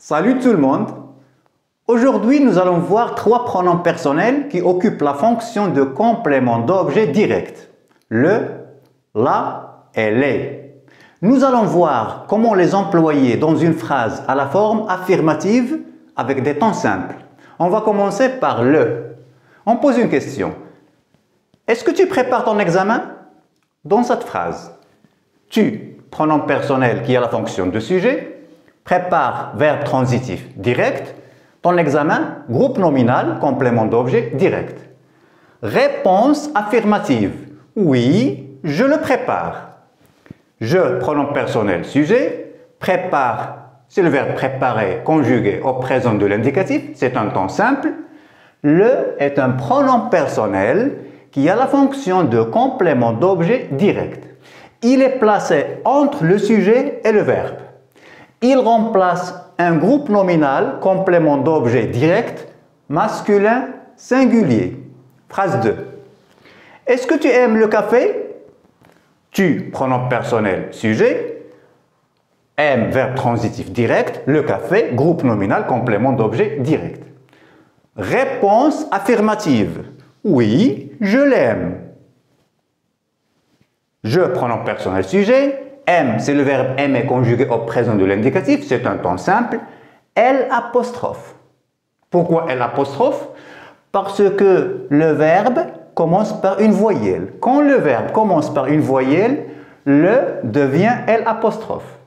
Salut tout le monde! Aujourd'hui, nous allons voir trois pronoms personnels qui occupent la fonction de complément d'objet direct. Le, la et les. Nous allons voir comment les employer dans une phrase à la forme affirmative avec des temps simples. On va commencer par le. On pose une question. Est-ce que tu prépares ton examen? Dans cette phrase, tu, pronom personnel qui a la fonction de sujet, prépare verbe transitif direct, ton examen, groupe nominal, complément d'objet direct. Réponse affirmative. Oui, je le prépare. Je, pronom personnel sujet, prépare, c'est le verbe préparer conjugué au présent de l'indicatif, c'est un temps simple. Le est un pronom personnel qui a la fonction de complément d'objet direct. Il est placé entre le sujet et le verbe. Il remplace un groupe nominal, complément d'objet direct, masculin, singulier. Phrase 2. Est-ce que tu aimes le café? Tu, pronom personnel, sujet. Aime, verbe transitif direct. Le café, groupe nominal, complément d'objet direct. Réponse affirmative. Oui, je l'aime. Je, pronom personnel, sujet. Aime, c'est le verbe aimer conjugué au présent de l'indicatif, c'est un temps simple. Elle apostrophe. Pourquoi elle apostrophe? Parce que le verbe commence par une voyelle. Quand le verbe commence par une voyelle, le devient elle apostrophe.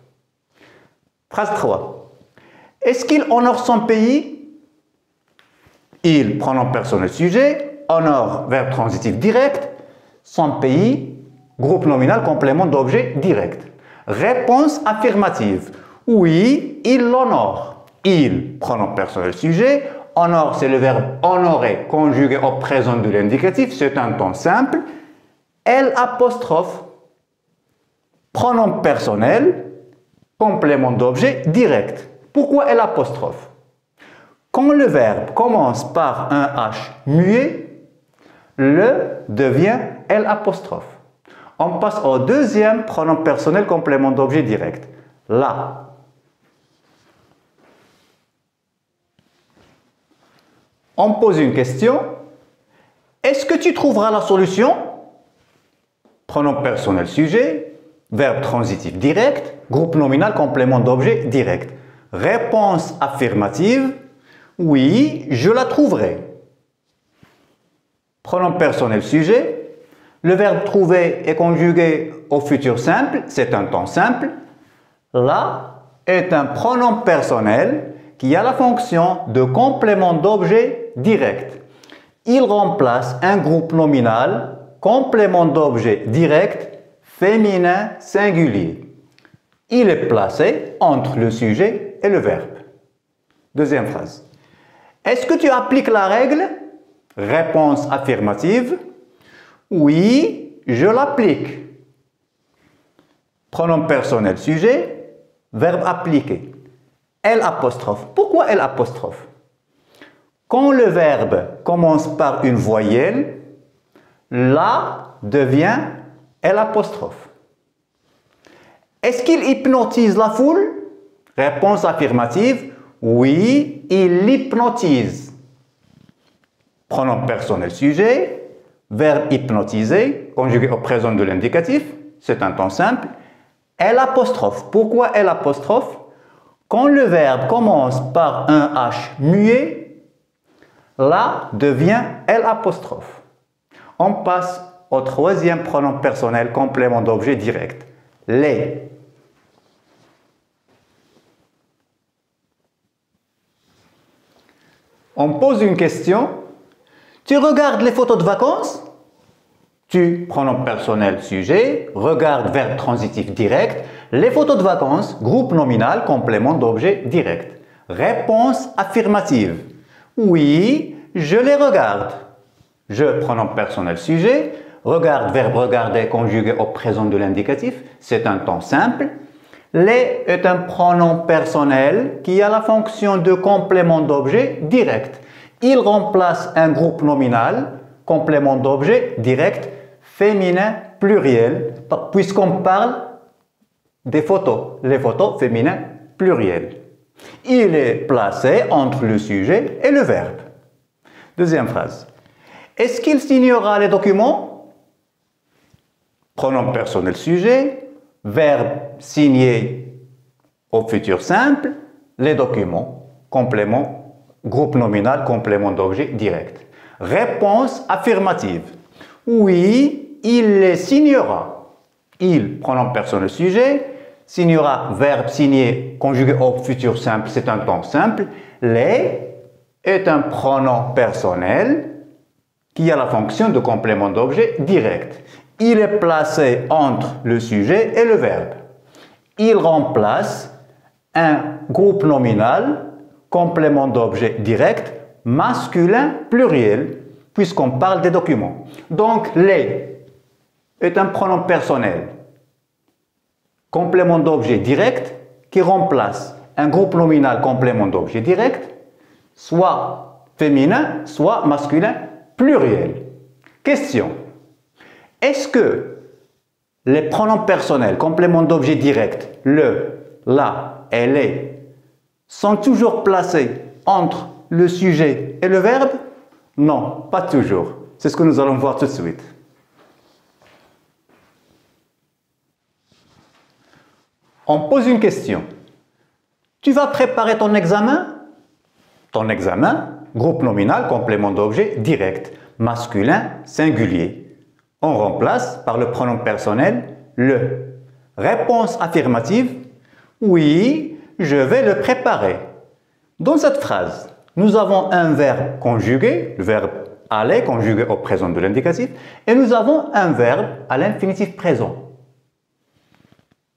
Phrase 3. Est-ce qu'il honore son pays? Il, pronom personnel sujet, honore, verbe transitif direct, son pays, groupe nominal, complément d'objet direct. Réponse affirmative. Oui, il l'honore. Il, pronom personnel sujet. Honore, c'est le verbe honorer conjugué au présent de l'indicatif. C'est un temps simple. Elle apostrophe. Pronom personnel, complément d'objet direct. Pourquoi elle apostrophe? Quand le verbe commence par un H muet, le devient elle apostrophe. On passe au deuxième pronom personnel complément d'objet direct. La. On pose une question. Est-ce que tu trouveras la solution? Pronom personnel sujet, verbe transitif direct, groupe nominal complément d'objet direct. Réponse affirmative. Oui, je la trouverai. Pronom personnel sujet. Le verbe trouver est conjugué au futur simple, c'est un temps simple. La est un pronom personnel qui a la fonction de complément d'objet direct. Il remplace un groupe nominal, complément d'objet direct, féminin singulier. Il est placé entre le sujet et le verbe. Deuxième phrase. Est-ce que tu appliques la règle? Réponse affirmative. Oui, je l'applique. Pronom personnel sujet, verbe appliquer. Elle apostrophe. Pourquoi elle apostrophe? Quand le verbe commence par une voyelle, la devient elle apostrophe. Est-ce qu'il hypnotise la foule? Réponse affirmative. Oui, il l'hypnotise. Pronom personnel sujet. Verbe hypnotiser, conjugué au présent de l'indicatif, c'est un temps simple. Elle apostrophe. Pourquoi elle apostrophe? Quand le verbe commence par un H muet, la devient elle apostrophe. On passe au troisième pronom personnel complément d'objet direct. Les. On pose une question. Tu regardes les photos de vacances? Tu, pronom personnel sujet, regarde verbe transitif direct, les photos de vacances, groupe nominal, complément d'objet direct. Réponse affirmative. Oui, je les regarde. Je, pronom personnel sujet, regarde verbe regarder conjugué au présent de l'indicatif, c'est un temps simple. Les est un pronom personnel qui a la fonction de complément d'objet direct. Il remplace un groupe nominal, complément d'objet direct, féminin pluriel, puisqu'on parle des photos, les photos féminins pluriels. Il est placé entre le sujet et le verbe. Deuxième phrase. Est-ce qu'il signera les documents? Pronom personnel sujet, verbe signé au futur simple, les documents, complément, groupe nominal, complément d'objet direct. Réponse affirmative. Oui, il les signera. Il, pronom personnel sujet, signera, verbe signé, conjugué au futur simple, c'est un temps simple. Les est un pronom personnel qui a la fonction de complément d'objet direct. Il est placé entre le sujet et le verbe. Il remplace un groupe nominal, complément d'objet direct, masculin pluriel, puisqu'on parle des documents. Donc, les est un pronom personnel, complément d'objet direct, qui remplace un groupe nominal complément d'objet direct, soit féminin, soit masculin pluriel. Question. Est-ce que les pronoms personnels, complément d'objet direct, le, la et les, sont toujours placés entre le sujet et le verbe? Non, pas toujours. C'est ce que nous allons voir tout de suite. On pose une question. Tu vas préparer ton examen? Ton examen, groupe nominal, complément d'objet direct, masculin, singulier. On remplace par le pronom personnel le. Réponse affirmative. Oui, je vais le préparer. Dans cette phrase, nous avons un verbe conjugué, le verbe aller conjugué au présent de l'indicatif, et nous avons un verbe à l'infinitif présent.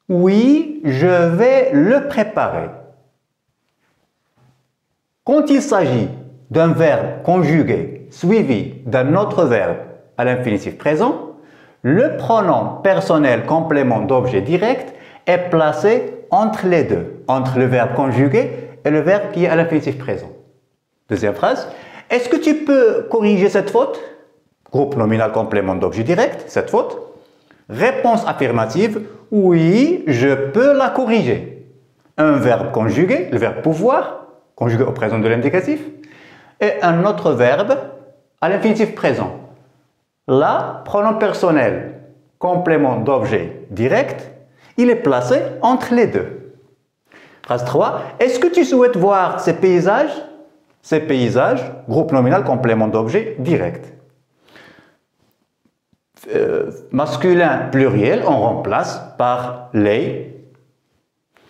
Oui, je vais le préparer. Quand il s'agit d'un verbe conjugué suivi d'un autre verbe à l'infinitif présent, le pronom personnel complément d'objet direct est placé entre les deux, entre le verbe conjugué et le verbe qui est à l'infinitif présent. Deuxième phrase. Est-ce que tu peux corriger cette faute? Groupe nominal complément d'objet direct, cette faute. Réponse affirmative. Oui, je peux la corriger. Un verbe conjugué, le verbe pouvoir, conjugué au présent de l'indicatif, et un autre verbe à l'infinitif présent. Là, pronom personnel, complément d'objet direct, il est placé entre les deux. Phrase 3. Est-ce que tu souhaites voir ces paysages? Ces paysages, groupe nominal, complément d'objet direct. Masculin pluriel, on remplace par les.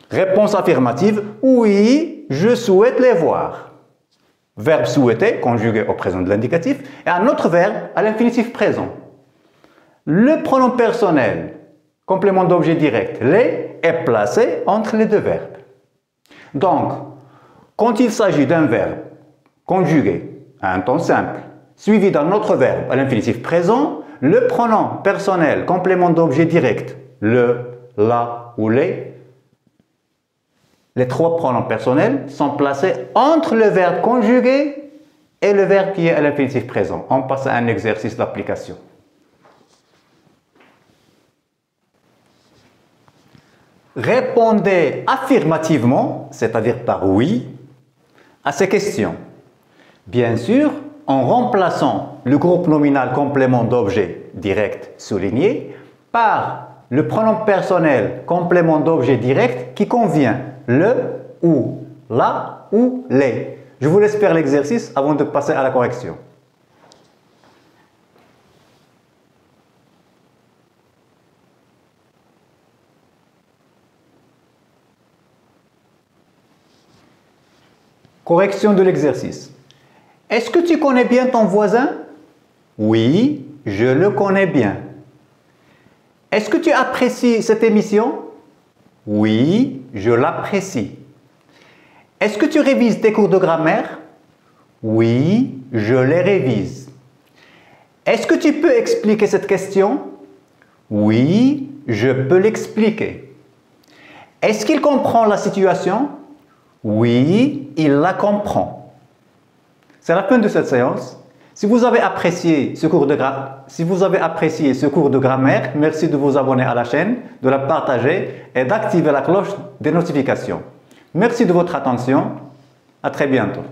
Réponse affirmative. Oui, je souhaite les voir. Verbe souhaiter, conjugué au présent de l'indicatif, et un autre verbe à l'infinitif présent. Le pronom personnel, complément d'objet direct, les, est placé entre les deux verbes. Donc, quand il s'agit d'un verbe conjugué à un temps simple, suivi d'un autre verbe à l'infinitif présent, le pronom personnel, complément d'objet direct, le, la ou les trois pronoms personnels sont placés entre le verbe conjugué et le verbe qui est à l'infinitif présent. On passe à un exercice d'application. Répondez affirmativement, c'est-à-dire par oui, à ces questions. Bien sûr, en remplaçant le groupe nominal complément d'objet direct souligné par le pronom personnel complément d'objet direct qui convient le ou la ou les. Je vous laisse faire l'exercice avant de passer à la correction. Correction de l'exercice. Est-ce que tu connais bien ton voisin? Oui, je le connais bien. Est-ce que tu apprécies cette émission? Oui, je l'apprécie. Est-ce que tu révises tes cours de grammaire? Oui, je les révise. Est-ce que tu peux expliquer cette question? Oui, je peux l'expliquer. Est-ce qu'il comprend la situation? Oui, il la comprend. C'est la fin de cette séance. Si vous avez apprécié ce cours de grammaire, merci de vous abonner à la chaîne, de la partager et d'activer la cloche des notifications. Merci de votre attention. À très bientôt.